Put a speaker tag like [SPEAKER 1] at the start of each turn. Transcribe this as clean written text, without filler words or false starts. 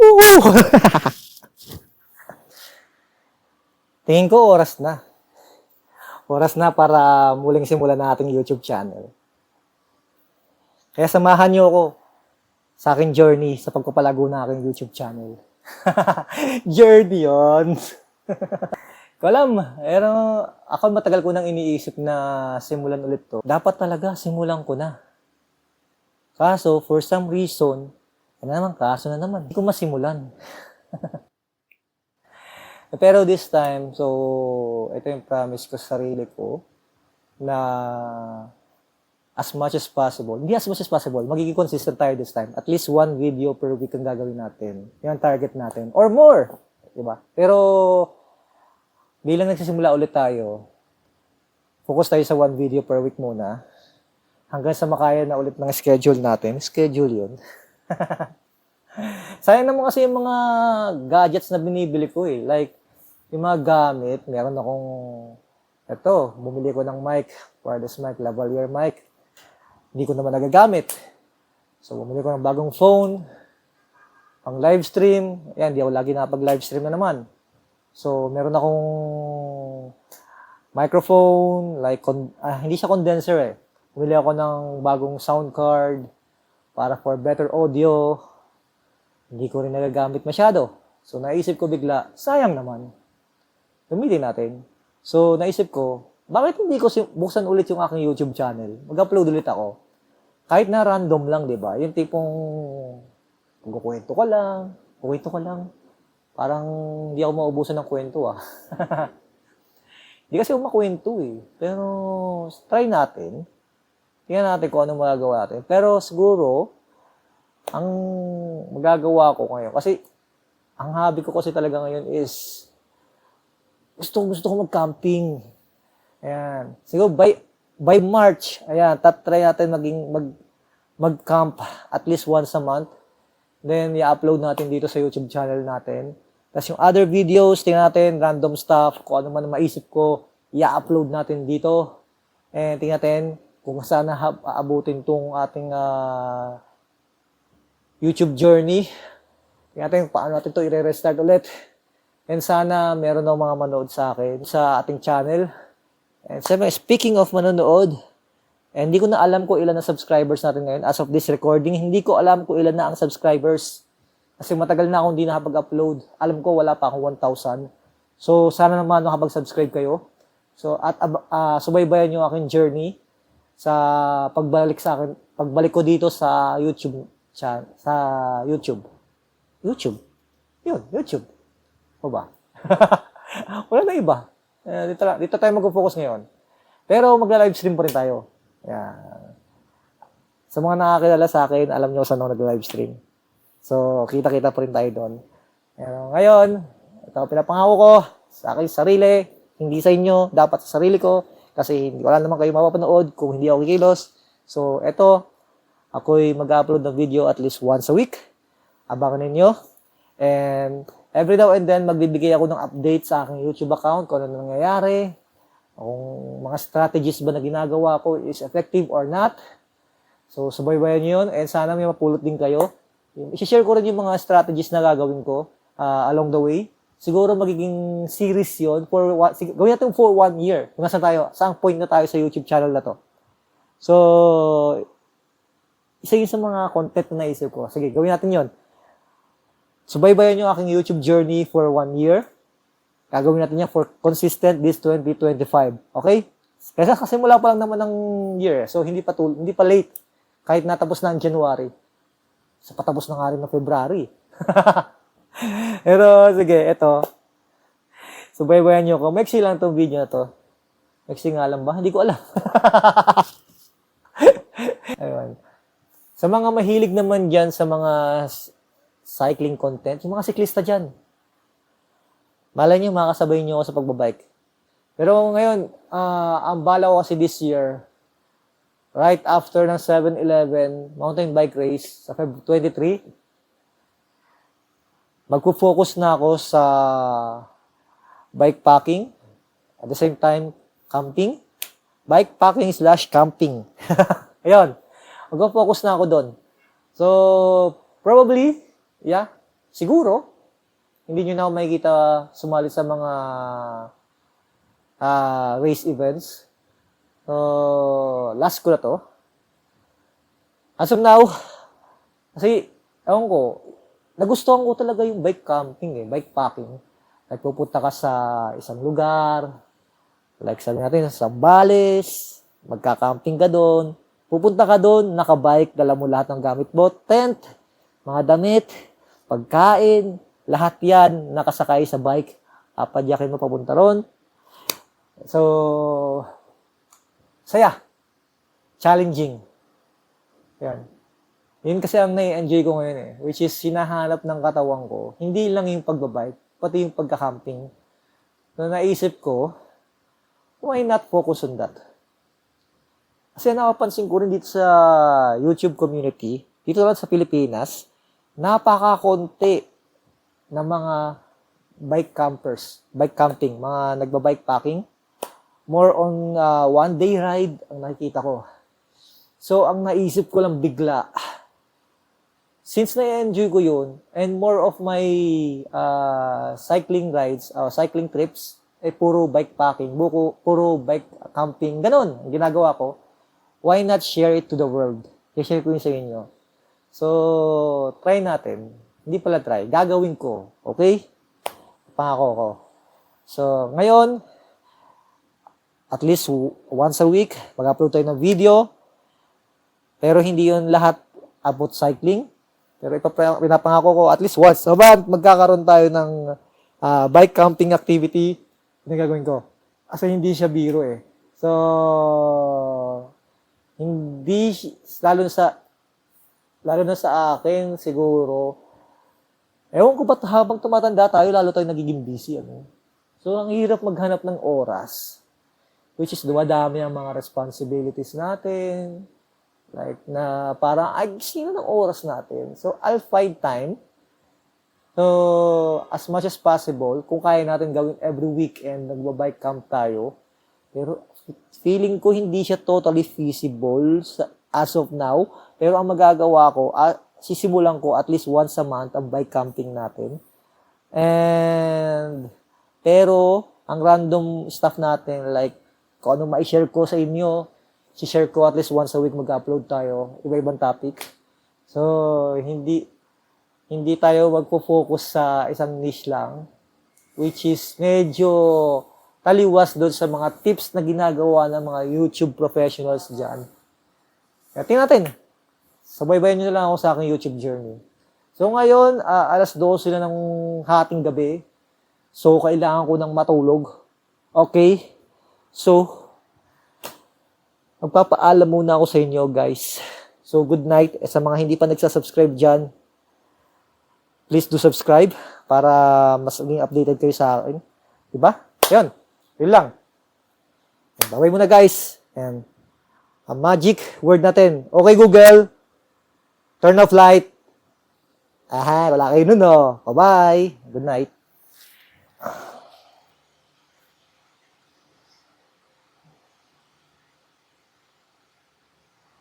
[SPEAKER 1] Woo! Tingin ko oras na. Oras na para muling simulan na ating YouTube channel. Kaya samahan niyo ako sa aking journey sa pagpapalago na aking YouTube channel. Journey yun. Ko alam, pero ako matagal ko nang iniisip na simulan ulit to. Dapat talaga simulan ko na. Kaso, for some reason, kaso na naman. Hindi ko masimulan. Pero this time, so, ito yung promise ko sa sarili ko na as much as possible, hindi as much as possible, magiging consistent tayo this time. At least one video per week ang gagawin natin. Yung target natin. Or more! Diba? Pero, bilang nagsisimula ulit tayo, focus tayo sa one video per week muna. Hanggang sa makaya na ulit ng schedule natin. Schedule yun. Sayang naman kasi yung mga gadgets na binibili ko eh. Like, yung mga gamit, meron akong, bumili ko ng mic, wireless mic, lavalier mic. Hindi ko naman nagagamit. So, bumili ko ng bagong phone, pang live stream. Ayan, di ako lagi nakapag-live stream na naman. So, meron akong microphone, like, hindi siya condenser eh. Bumili ako ng bagong sound card para for better audio. Hindi ko rin nagagamit masyado. So, naisip ko bigla, sayang naman. Gamitin natin. So, naisip ko, bakit hindi ko buksan ulit yung aking YouTube channel? Mag-upload ulit ako. Kahit na random lang, di ba? Yung tipong, kukwento ka lang. Parang hindi ako maubusan ng kwento, ah. Hindi kasi ako makwento, eh. Pero, try natin. Tingnan natin kung anong magagawa natin. Pero, siguro, ang magagawa ko ngayon, kasi, ang hobby ko kasi talaga ngayon is, gusto ko mag-camping. Ayan. Siguro, by March, ayan, try natin mag-camp at least once a month. Then, i-upload natin dito sa YouTube channel natin. Tapos yung other videos, tingnan natin, random stuff, kung ano man maisip ko, i-upload natin dito. And tingnan natin kung saan na aabutin tong ating YouTube journey. Tingnan natin paano natin ito i-restart ulit. And sana meron ng mga manood sa akin sa ating channel. And speaking of manonood, hindi ko na alam kung ilan na subscribers natin ngayon. As of this recording, hindi ko alam kung ilan na ang subscribers. Kasi matagal na akong hindi nakapag-upload. Alam ko wala pa akong 1,000. So, sana naman nakapag-subscribe kayo. So, at subaybayan nyo aking journey sa pagbalik ko dito sa YouTube. YouTube. YouTube. O ba? Wala na iba. Dito tayo mag-focus ngayon. Pero magla-live stream pa rin tayo. Yan. Sa mga nakakilala sa akin, alam nyo saan ako nag-live stream. So, kita-kita pa rin tayo doon. Ngayon, ito pinapangako ko sa aking sarili, hindi sa inyo, dapat sa sarili ko, kasi wala naman kayo mapapanood kung hindi ako kikilos. So, ito, ako'y mag-upload ng video at least once a week. Abangan ninyo. And every now and then, magbibigay ako ng update sa aking YouTube account kung ano nangyayari, kung mga strategies ba na ginagawa ko is effective or not. So, subaybayan nyo yun. And sana may mapulot din kayo. I-share ko rin yung mga strategies na gagawin ko along the way. Siguro magiging series yun. Gawin natin for 1 year. Kung nasa tayo, saang point na tayo sa YouTube channel na to. So, isa yun sa mga content na naisip ko. Sige, gawin natin yun. Subaybayan yung aking YouTube journey for 1 year. Gagawin natin yan for consistent this 2025. Okay? Kasi mula pa lang naman ng year. So, hindi pa late. Kahit natapos na ang January. So, patapos na nga rin ng February. Pero, sige, eto. Subaybayan nyo ko. Maiksi lang itong video na to. Maiksi nga lang ba? Hindi ko alam. Ayun. Sa mga mahilig naman dyan sa mga cycling content, yung mga siklista dyan. Malay nyo, makakasabay nyo ako sa pagbabike. Pero ngayon, ang bala ko kasi this year, right after ng 7-Eleven mountain bike race sa February 23, magpo-focus na ako sa bike packing, at the same time, camping. Bike packing/camping. Ayun. Mag-focus na ako doon. So, probably, yeah, siguro, hindi nyo na ako makikita sumali sa mga race events. So, last ko na to. As of now, kasi, ewan ko, nagustuhan ko talaga yung bike camping bike packing. Nagpupunta ka sa isang lugar, like sabi natin, sa Zambales, magka-camping ka doon, pupunta ka doon, nakabike, dala mo lahat ng gamit mo, tent, mga damit, pagkain, lahat yan nakasakay sa bike, papadyakin mo papunta ron. So, saya. Challenging. Yan. Yun kasi ang nai-enjoy ko ngayon which is hinahanap ng katawan ko, hindi lang yung pagbabike, pati yung pagka-camping. So, naisip ko, why not focus on that? Kasi napapansin ko rin dito sa YouTube community, dito lang sa Pilipinas, napaka-konti ng mga bike campers, bike camping, mga nagba-bike packing. More on one day ride ang nakikita ko. So, ang naisip ko lang bigla, since na-enjoy ko yun, and more of my cycling rides, cycling trips, puro bike packing, puro bike camping, ganun, ang ginagawa ko, why not share it to the world? I-share ko yun sa inyo. So, try natin. Hindi pala try, gagawin ko. Okay? Pangako ko. So, ngayon, at least once a week, mag-upload tayo ng video. Pero hindi yun lahat about cycling. Pero pinapangako ko at least once a month, magkakaroon tayo ng bike camping activity na gagawin ko. Kasi hindi siya biro So, hindi, lalo na sa akin, siguro, ewan ko ba't habang tumatanda tayo, lalo tayo nagiging busy. So, ang hirap maghanap ng oras. Which is dumadami ang mga responsibilities natin. Like, na parang, ay, sino ng oras natin? So, I'll find time. So, as much as possible, kung kaya natin gawin every weekend, nagba-bike camp tayo. Pero, feeling ko hindi siya totally feasible as of now. Pero ang magagawa ko, sisimulan ko at least once a month ang bike camping natin. Pero, ang random stuff natin, like, kung ano ma-share ko sa inyo, si-share ko at least once a week mag-upload tayo, iba-ibang topic. So, hindi tayo magpo-focus sa isang niche lang, which is medyo taliwas doon sa mga tips na ginagawa ng mga YouTube professionals dyan. Kaya tingnan natin. Sabay-bayan nyo na lang ako sa aking YouTube journey. So, ngayon, alas 12 na ng hating gabi. So, kailangan ko ng matulog. Okay? So, magpapaalam muna ako sa inyo, guys. So, good night. Sa mga hindi pa nagsasubscribe dyan, please do subscribe para mas maging updated kayo sa akin. Diba? Yan. Yun lang. Bye-bye muna, guys. And, ang magic word natin. Okay, Google. Turn off light. Wala kayo nun, Bye-bye. Good night.